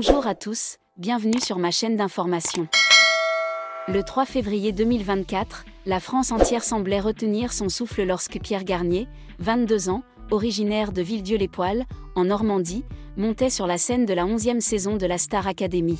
Bonjour à tous, bienvenue sur ma chaîne d'information. Le 3 février 2024, la France entière semblait retenir son souffle lorsque Pierre Garnier, 22 ans, originaire de Villedieu-les-Poêles, en Normandie, montait sur la scène de la 11e saison de la Star Academy.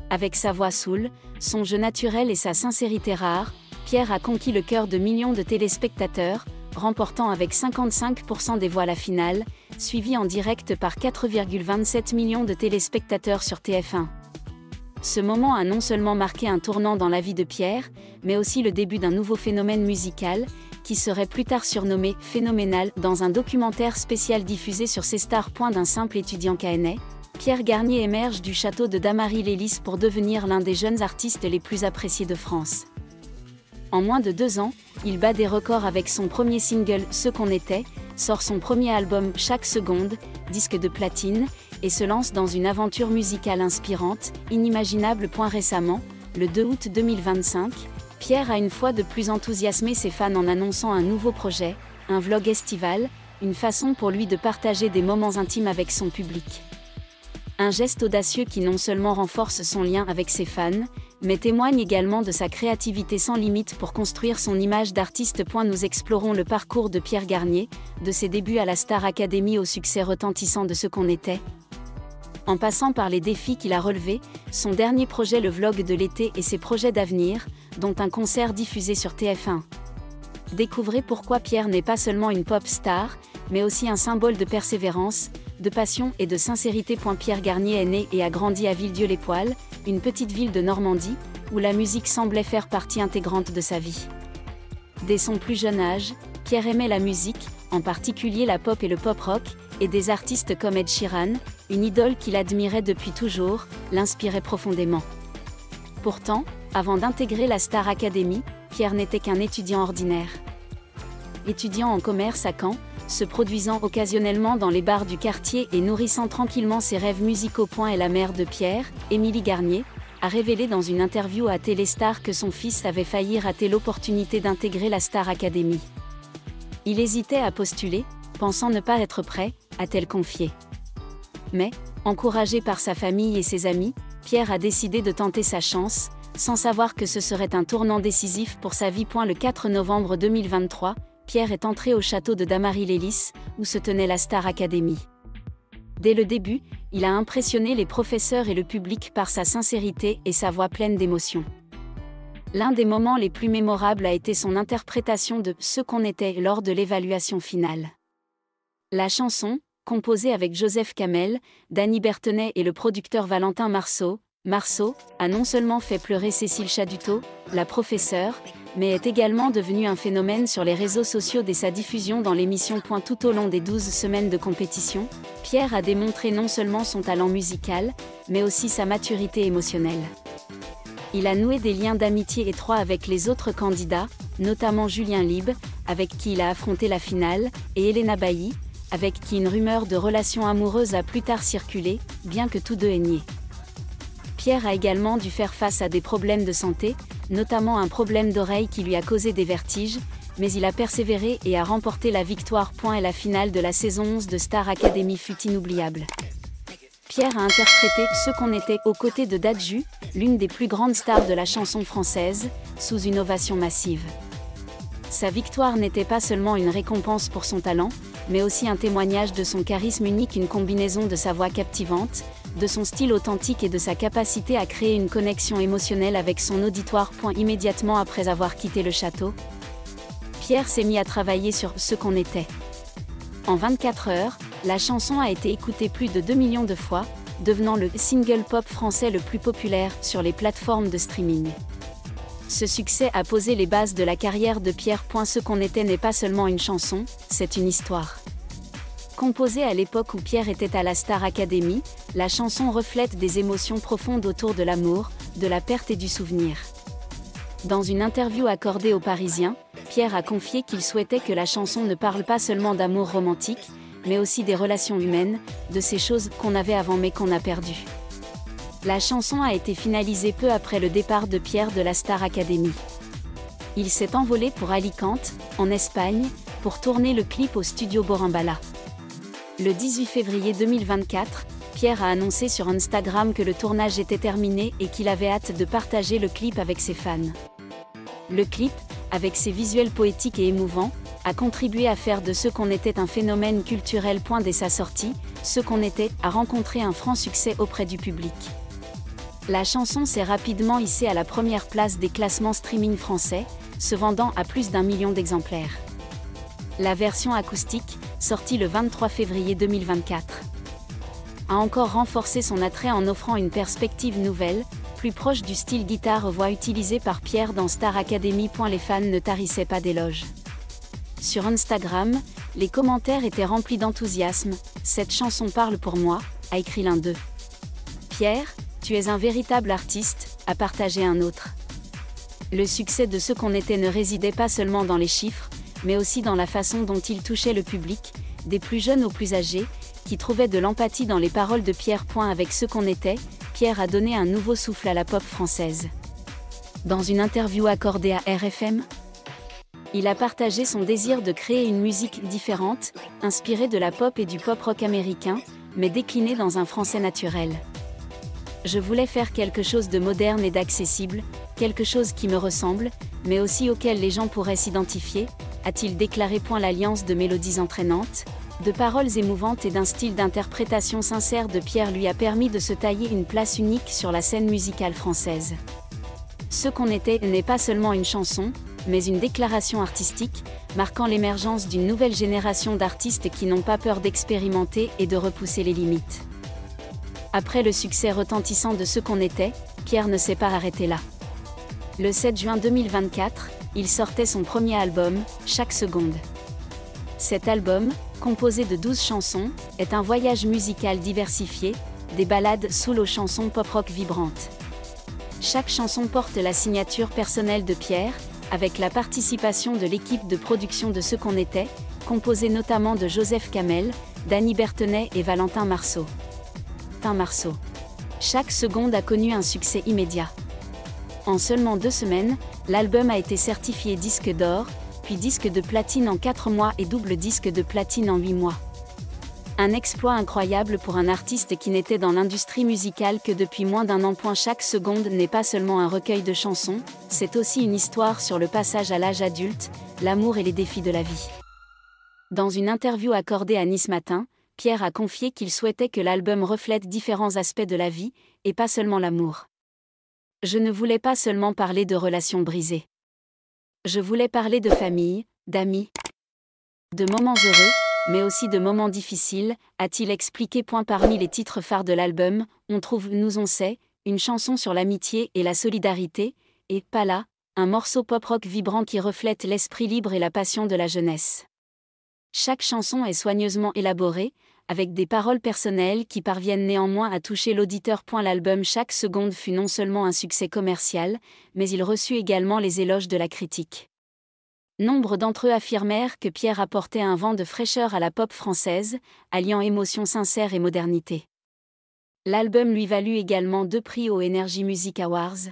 Avec sa voix soul, son jeu naturel et sa sincérité rare, Pierre a conquis le cœur de millions de téléspectateurs, remportant avec 55% des voix la finale, suivi en direct par 4,27 millions de téléspectateurs sur TF1. Ce moment a non seulement marqué un tournant dans la vie de Pierre, mais aussi le début d'un nouveau phénomène musical, qui serait plus tard surnommé « Phénoménal » dans un documentaire spécial diffusé sur C-Star. D'un simple étudiant caennais, Pierre Garnier émerge du château de Damary-lès-Lys pour devenir l'un des jeunes artistes les plus appréciés de France. En moins de 2 ans, il bat des records avec son premier single « Ce qu'on était », sort son premier album « Chaque seconde », disque de platine, et se lance dans une aventure musicale inspirante, inimaginable. Récemment, le 2 août 2025, Pierre a une fois de plus enthousiasmé ses fans en annonçant un nouveau projet, un vlog estival, une façon pour lui de partager des moments intimes avec son public. Un geste audacieux qui non seulement renforce son lien avec ses fans, mais témoigne également de sa créativité sans limite pour construire son image d'artiste. Nous explorons le parcours de Pierre Garnier, de ses débuts à la Star Academy au succès retentissant de Ce qu'on était. En passant par les défis qu'il a relevés, son dernier projet le vlog de l'été et ses projets d'avenir, dont un concert diffusé sur TF1. Découvrez pourquoi Pierre n'est pas seulement une pop star, mais aussi un symbole de persévérance, de passion et de sincérité. Pierre Garnier est né et a grandi à Villedieu-les-Poêles, une petite ville de Normandie, où la musique semblait faire partie intégrante de sa vie. Dès son plus jeune âge, Pierre aimait la musique, en particulier la pop et le pop-rock, et des artistes comme Ed Sheeran, une idole qu'il admirait depuis toujours, l'inspirait profondément. Pourtant, avant d'intégrer la Star Academy, Pierre n'était qu'un étudiant ordinaire. Étudiant en commerce à Caen, se produisant occasionnellement dans les bars du quartier et nourrissant tranquillement ses rêves musicaux. Et la mère de Pierre, Émilie Garnier, a révélé dans une interview à Téléstar que son fils avait failli rater l'opportunité d'intégrer la Star Academy. Il hésitait à postuler, pensant ne pas être prêt, a-t-elle confié. Mais, encouragé par sa famille et ses amis, Pierre a décidé de tenter sa chance, sans savoir que ce serait un tournant décisif pour sa vie. Le 4 novembre 2023, Pierre est entré au château de Damary-lès-Lys, où se tenait la Star Academy. Dès le début, il a impressionné les professeurs et le public par sa sincérité et sa voix pleine d'émotion. L'un des moments les plus mémorables a été son interprétation de « Ce qu'on était » lors de l'évaluation finale. La chanson, composée avec Joseph Kamel, Danny Berthenet et le producteur Valentin Marceau, a non seulement fait pleurer Cécile Chaduteau, la professeure, mais est également devenue un phénomène sur les réseaux sociaux dès sa diffusion dans l'émission. Tout au long des 12 semaines de compétition, Pierre a démontré non seulement son talent musical, mais aussi sa maturité émotionnelle. Il a noué des liens d'amitié étroits avec les autres candidats, notamment Julien Lieb, avec qui il a affronté la finale, et Elena Bailly, avec qui une rumeur de relation amoureuse a plus tard circulé, bien que tous deux aient nié. Pierre a également dû faire face à des problèmes de santé, notamment un problème d'oreille qui lui a causé des vertiges, mais il a persévéré et a remporté la victoire. Et la finale de la saison 11 de Star Academy fut inoubliable. Pierre a interprété « Ce qu'on était » aux côtés de Dadju, l'une des plus grandes stars de la chanson française, sous une ovation massive. Sa victoire n'était pas seulement une récompense pour son talent, mais aussi un témoignage de son charisme unique, une combinaison de sa voix captivante, de son style authentique et de sa capacité à créer une connexion émotionnelle avec son auditoire. Immédiatement après avoir quitté le château, Pierre s'est mis à travailler sur « Ce qu'on était ». En 24 heures, la chanson a été écoutée plus de 2 millions de fois, devenant le single pop français le plus populaire sur les plateformes de streaming. Ce succès a posé les bases de la carrière de Pierre. Ce qu'on était n'est pas seulement une chanson, c'est une histoire. Composée à l'époque où Pierre était à la Star Academy, la chanson reflète des émotions profondes autour de l'amour, de la perte et du souvenir. Dans une interview accordée aux Parisiens, Pierre a confié qu'il souhaitait que la chanson ne parle pas seulement d'amour romantique, mais aussi des relations humaines, de ces choses qu'on avait avant mais qu'on a perdues. La chanson a été finalisée peu après le départ de Pierre de la Star Academy. Il s'est envolé pour Alicante, en Espagne, pour tourner le clip au studio Borimbala. Le 18 février 2024, Pierre a annoncé sur Instagram que le tournage était terminé et qu'il avait hâte de partager le clip avec ses fans. Le clip, avec ses visuels poétiques et émouvants, a contribué à faire de Ce qu'on était un phénomène culturel. Dès sa sortie, Ce qu'on était a rencontré un franc succès auprès du public. La chanson s'est rapidement hissée à la première place des classements streaming français, se vendant à plus d'1 million d'exemplaires. La version acoustique, sortie le 23 février 2024, a encore renforcé son attrait en offrant une perspective nouvelle, plus proche du style guitare-voix utilisé par Pierre dans Star Academy. Les fans ne tarissaient pas d'éloges. Sur Instagram, les commentaires étaient remplis d'enthousiasme. « Cette chanson parle pour moi », a écrit l'un d'eux. « Pierre, tu es un véritable artiste », a partagé un autre. Le succès de Ce qu'on était ne résidait pas seulement dans les chiffres, mais aussi dans la façon dont il touchait le public, des plus jeunes aux plus âgés, qui trouvaient de l'empathie dans les paroles de Pierre. Avec Ce qu'on était, Pierre a donné un nouveau souffle à la pop française. Dans une interview accordée à RFM, il a partagé son désir de créer une musique différente, inspirée de la pop et du pop-rock américain, mais déclinée dans un français naturel. Je voulais faire quelque chose de moderne et d'accessible, quelque chose qui me ressemble, mais aussi auquel les gens pourraient s'identifier, a-t-il déclaré. L'alliance de mélodies entraînantes, de paroles émouvantes et d'un style d'interprétation sincère de Pierre lui a permis de se tailler une place unique sur la scène musicale française. Ce qu'on était n'est pas seulement une chanson, mais une déclaration artistique, marquant l'émergence d'une nouvelle génération d'artistes qui n'ont pas peur d'expérimenter et de repousser les limites. Après le succès retentissant de Ce qu'on était, Pierre ne s'est pas arrêté là. Le 7 juin 2024, il sortait son premier album, Chaque seconde. Cet album, composé de 12 chansons, est un voyage musical diversifié, des ballades soul aux chansons pop-rock vibrantes. Chaque chanson porte la signature personnelle de Pierre, avec la participation de l'équipe de production de Ce qu'on était, composée notamment de Joseph Kamel, Dany Berthenay et Valentin Marceau. Chaque seconde a connu un succès immédiat. En seulement 2 semaines, l'album a été certifié disque d'or, puis disque de platine en 4 mois et double disque de platine en 8 mois. Un exploit incroyable pour un artiste qui n'était dans l'industrie musicale que depuis moins d'1 an. Chaque seconde n'est pas seulement un recueil de chansons, c'est aussi une histoire sur le passage à l'âge adulte, l'amour et les défis de la vie. Dans une interview accordée à Nice Matin, Pierre a confié qu'il souhaitait que l'album reflète différents aspects de la vie, et pas seulement l'amour. Je ne voulais pas seulement parler de relations brisées. Je voulais parler de famille, d'amis, de moments heureux, mais aussi de moments difficiles, a-t-il expliqué. Parmi les titres phares de l'album, on trouve Nous on sait, une chanson sur l'amitié et la solidarité, et Pas là, un morceau pop-rock vibrant qui reflète l'esprit libre et la passion de la jeunesse. Chaque chanson est soigneusement élaborée, avec des paroles personnelles qui parviennent néanmoins à toucher l'auditeur. L'album Chaque seconde fut non seulement un succès commercial, mais il reçut également les éloges de la critique. Nombre d'entre eux affirmèrent que Pierre apportait un vent de fraîcheur à la pop française, alliant émotion sincère et modernité. L'album lui valut également 2 prix aux Energy Music Awards,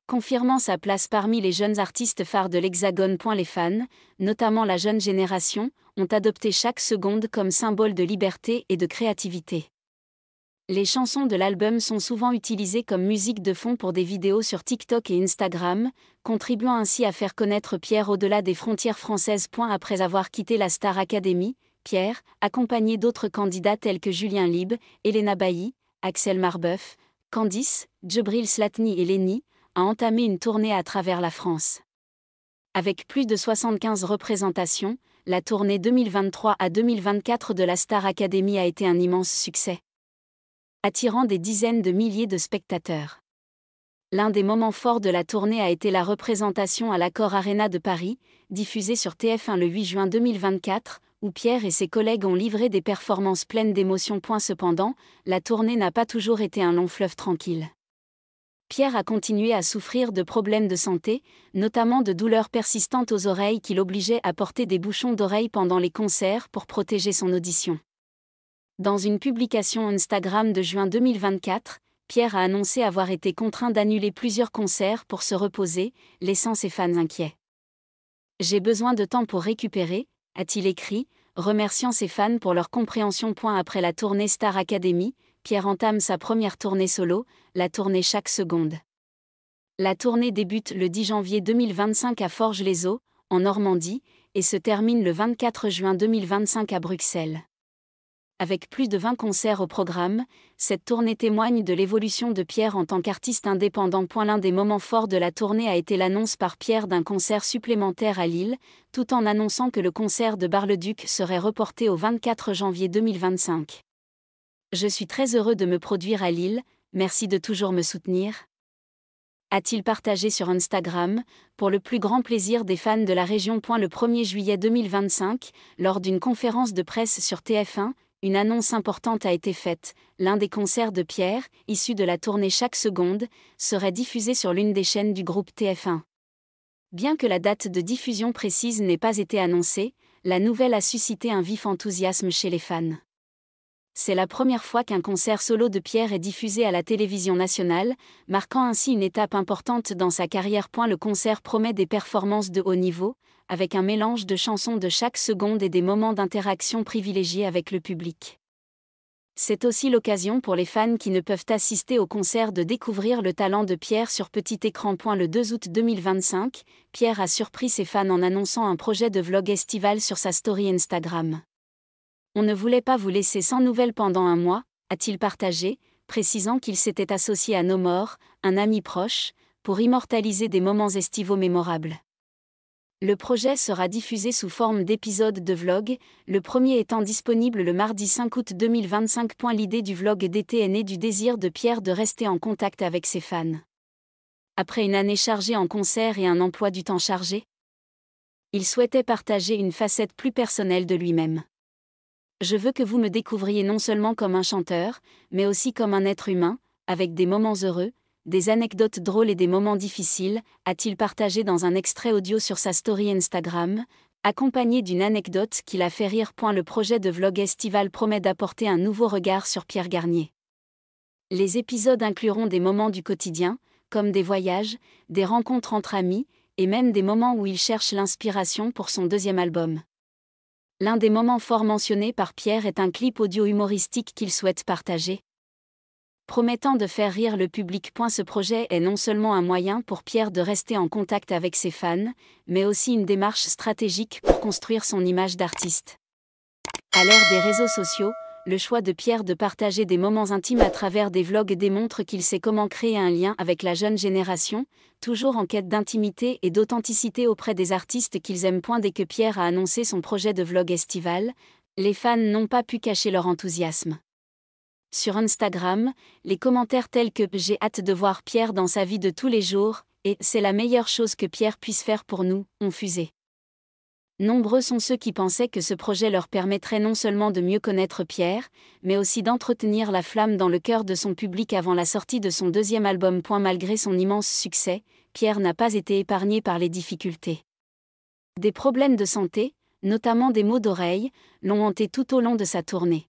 confirmant sa place parmi les jeunes artistes phares de l'Hexagone. Les fans, notamment la jeune génération, ont adopté Chaque seconde comme symbole de liberté et de créativité. Les chansons de l'album sont souvent utilisées comme musique de fond pour des vidéos sur TikTok et Instagram, contribuant ainsi à faire connaître Pierre au-delà des frontières françaises. Après avoir quitté la Star Academy, Pierre, accompagné d'autres candidats tels que Julien Lieb, Elena Bailly, Axel Marbeuf, Candice, Djibril Slatni et Lenny, a entamé une tournée à travers la France. Avec plus de 75 représentations, la tournée 2023 à 2024 de la Star Academy a été un immense succès, attirant des dizaines de milliers de spectateurs. L'un des moments forts de la tournée a été la représentation à l'Accor Arena de Paris, diffusée sur TF1 le 8 juin 2024, où Pierre et ses collègues ont livré des performances pleines d'émotions. Cependant, la tournée n'a pas toujours été un long fleuve tranquille. Pierre a continué à souffrir de problèmes de santé, notamment de douleurs persistantes aux oreilles qui l'obligeaient à porter des bouchons d'oreilles pendant les concerts pour protéger son audition. Dans une publication Instagram de juin 2024, Pierre a annoncé avoir été contraint d'annuler plusieurs concerts pour se reposer, laissant ses fans inquiets. « J'ai besoin de temps pour récupérer », a-t-il écrit, remerciant ses fans pour leur compréhension. Après la tournée Star Academy, Pierre entame sa première tournée solo, la tournée Chaque Seconde. La tournée débute le 10 janvier 2025 à Forges-les-Eaux, en Normandie, et se termine le 24 juin 2025 à Bruxelles. Avec plus de 20 concerts au programme, cette tournée témoigne de l'évolution de Pierre en tant qu'artiste indépendant. L'un des moments forts de la tournée a été l'annonce par Pierre d'un concert supplémentaire à Lille, tout en annonçant que le concert de Bar-le-Duc serait reporté au 24 janvier 2025. Je suis très heureux de me produire à Lille, merci de toujours me soutenir, a-t-il partagé sur Instagram, pour le plus grand plaisir des fans de la région. Le 1er juillet 2025, lors d'une conférence de presse sur TF1, une annonce importante a été faite. L'un des concerts de Pierre, issu de la tournée Chaque Seconde, serait diffusé sur l'une des chaînes du groupe TF1. Bien que la date de diffusion précise n'ait pas été annoncée, la nouvelle a suscité un vif enthousiasme chez les fans. C'est la première fois qu'un concert solo de Pierre est diffusé à la télévision nationale, marquant ainsi une étape importante dans sa carrière. Le concert promet des performances de haut niveau, avec un mélange de chansons de chaque seconde et des moments d'interaction privilégiés avec le public. C'est aussi l'occasion pour les fans qui ne peuvent assister au concert de découvrir le talent de Pierre sur petit écran. Le 2 août 2025, Pierre a surpris ses fans en annonçant un projet de vlog estival sur sa story Instagram. On ne voulait pas vous laisser sans nouvelles pendant un mois, a-t-il partagé, précisant qu'il s'était associé à No More, un ami proche, pour immortaliser des moments estivaux mémorables. Le projet sera diffusé sous forme d'épisodes de vlog, le premier étant disponible le mardi 5 août 2025. L'idée du vlog d'été est née du désir de Pierre de rester en contact avec ses fans. Après une année chargée en concerts et un emploi du temps chargé, il souhaitait partager une facette plus personnelle de lui-même. Je veux que vous me découvriez non seulement comme un chanteur, mais aussi comme un être humain, avec des moments heureux, des anecdotes drôles et des moments difficiles, a-t-il partagé dans un extrait audio sur sa story Instagram, accompagné d'une anecdote qui l'a fait rire. Le projet de vlog estival promet d'apporter un nouveau regard sur Pierre Garnier. Les épisodes incluront des moments du quotidien, comme des voyages, des rencontres entre amis, et même des moments où il cherche l'inspiration pour son deuxième album. L'un des moments forts mentionnés par Pierre est un clip audio humoristique qu'il souhaite partager, promettant de faire rire le public. Ce projet est non seulement un moyen pour Pierre de rester en contact avec ses fans, mais aussi une démarche stratégique pour construire son image d'artiste. À l'ère des réseaux sociaux, le choix de Pierre de partager des moments intimes à travers des vlogs démontre qu'il sait comment créer un lien avec la jeune génération, toujours en quête d'intimité et d'authenticité auprès des artistes qu'ils aiment. Dès que Pierre a annoncé son projet de vlog estival, les fans n'ont pas pu cacher leur enthousiasme. Sur Instagram, les commentaires tels que « J'ai hâte de voir Pierre dans sa vie de tous les jours » et « C'est la meilleure chose que Pierre puisse faire pour nous » ont fusé. Nombreux sont ceux qui pensaient que ce projet leur permettrait non seulement de mieux connaître Pierre, mais aussi d'entretenir la flamme dans le cœur de son public avant la sortie de son deuxième album. Malgré son immense succès, Pierre n'a pas été épargné par les difficultés. Des problèmes de santé, notamment des maux d'oreille, l'ont hanté tout au long de sa tournée.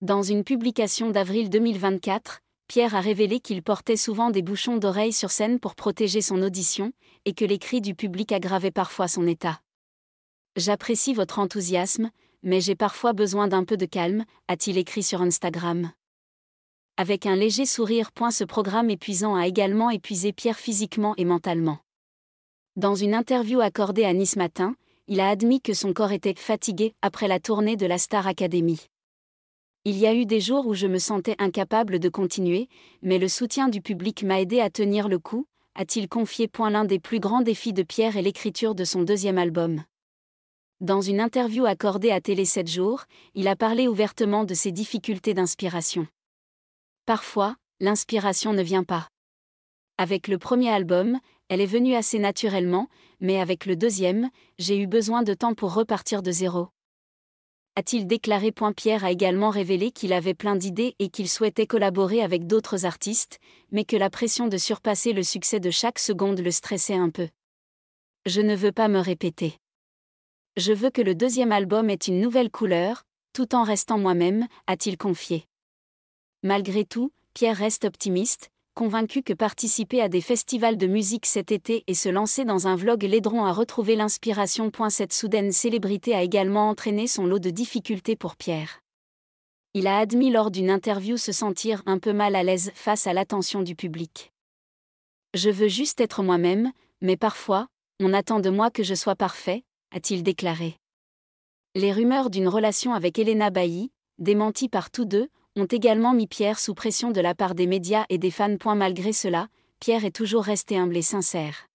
Dans une publication d'avril 2024, Pierre a révélé qu'il portait souvent des bouchons d'oreille sur scène pour protéger son audition, et que les cris du public aggravaient parfois son état. « J'apprécie votre enthousiasme, mais j'ai parfois besoin d'un peu de calme », a-t-il écrit sur Instagram. Avec un léger sourire. Ce programme épuisant a également épuisé Pierre physiquement et mentalement. Dans une interview accordée à Nice Matin, il a admis que son corps était fatigué après la tournée de la Star Academy. Il y a eu des jours où je me sentais incapable de continuer, mais le soutien du public m'a aidé à tenir le coup, a-t-il confié. L'un des plus grands défis de Pierre est l'écriture de son deuxième album. Dans une interview accordée à Télé 7 jours, il a parlé ouvertement de ses difficultés d'inspiration. Parfois, l'inspiration ne vient pas. Avec le premier album, elle est venue assez naturellement, mais avec le deuxième, j'ai eu besoin de temps pour repartir de zéro, a-t-il déclaré. Pierre a également révélé qu'il avait plein d'idées et qu'il souhaitait collaborer avec d'autres artistes, mais que la pression de surpasser le succès de Chaque Seconde le stressait un peu. « Je ne veux pas me répéter. Je veux que le deuxième album ait une nouvelle couleur, tout en restant moi-même », a-t-il confié. Malgré tout, Pierre reste optimiste, convaincu que participer à des festivals de musique cet été et se lancer dans un vlog l'aideront à retrouver l'inspiration. Cette soudaine célébrité a également entraîné son lot de difficultés pour Pierre. Il a admis lors d'une interview se sentir un peu mal à l'aise face à l'attention du public. « Je veux juste être moi-même, mais parfois, on attend de moi que je sois parfait », a-t-il déclaré. Les rumeurs d'une relation avec Elena Bailly, démenties par tous deux, ont également mis Pierre sous pression de la part des médias et des fans. Malgré cela, Pierre est toujours resté humble et sincère.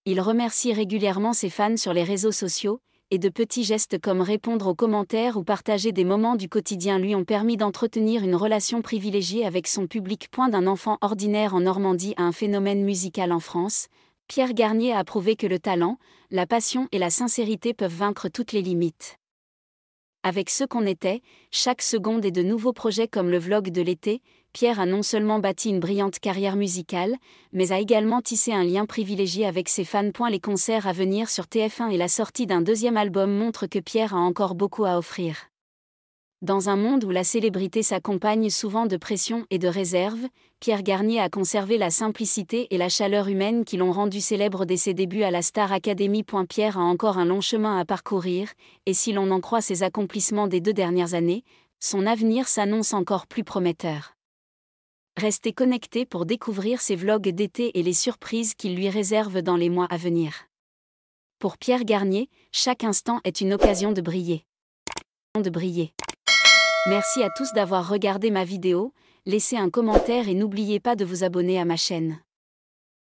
Il remercie régulièrement ses fans sur les réseaux sociaux, et de petits gestes comme répondre aux commentaires ou partager des moments du quotidien lui ont permis d'entretenir une relation privilégiée avec son public. D'un enfant ordinaire en Normandie à un phénomène musical en France, Pierre Garnier a prouvé que le talent, la passion et la sincérité peuvent vaincre toutes les limites. Avec ce qu'on était, chaque seconde et de nouveaux projets comme le vlog de l'été, Pierre a non seulement bâti une brillante carrière musicale, mais a également tissé un lien privilégié avec ses fans. Les concerts à venir sur TF1 et la sortie d'un deuxième album montrent que Pierre a encore beaucoup à offrir. Dans un monde où la célébrité s'accompagne souvent de pression et de réserve, Pierre Garnier a conservé la simplicité et la chaleur humaine qui l'ont rendu célèbre dès ses débuts à la Star Academy. Pierre a encore un long chemin à parcourir, et si l'on en croit ses accomplissements des 2 dernières années, son avenir s'annonce encore plus prometteur. Restez connectés pour découvrir ses vlogs d'été et les surprises qu'il lui réserve dans les mois à venir. Pour Pierre Garnier, chaque instant est une occasion de briller. Merci à tous d'avoir regardé ma vidéo, laissez un commentaire et n'oubliez pas de vous abonner à ma chaîne.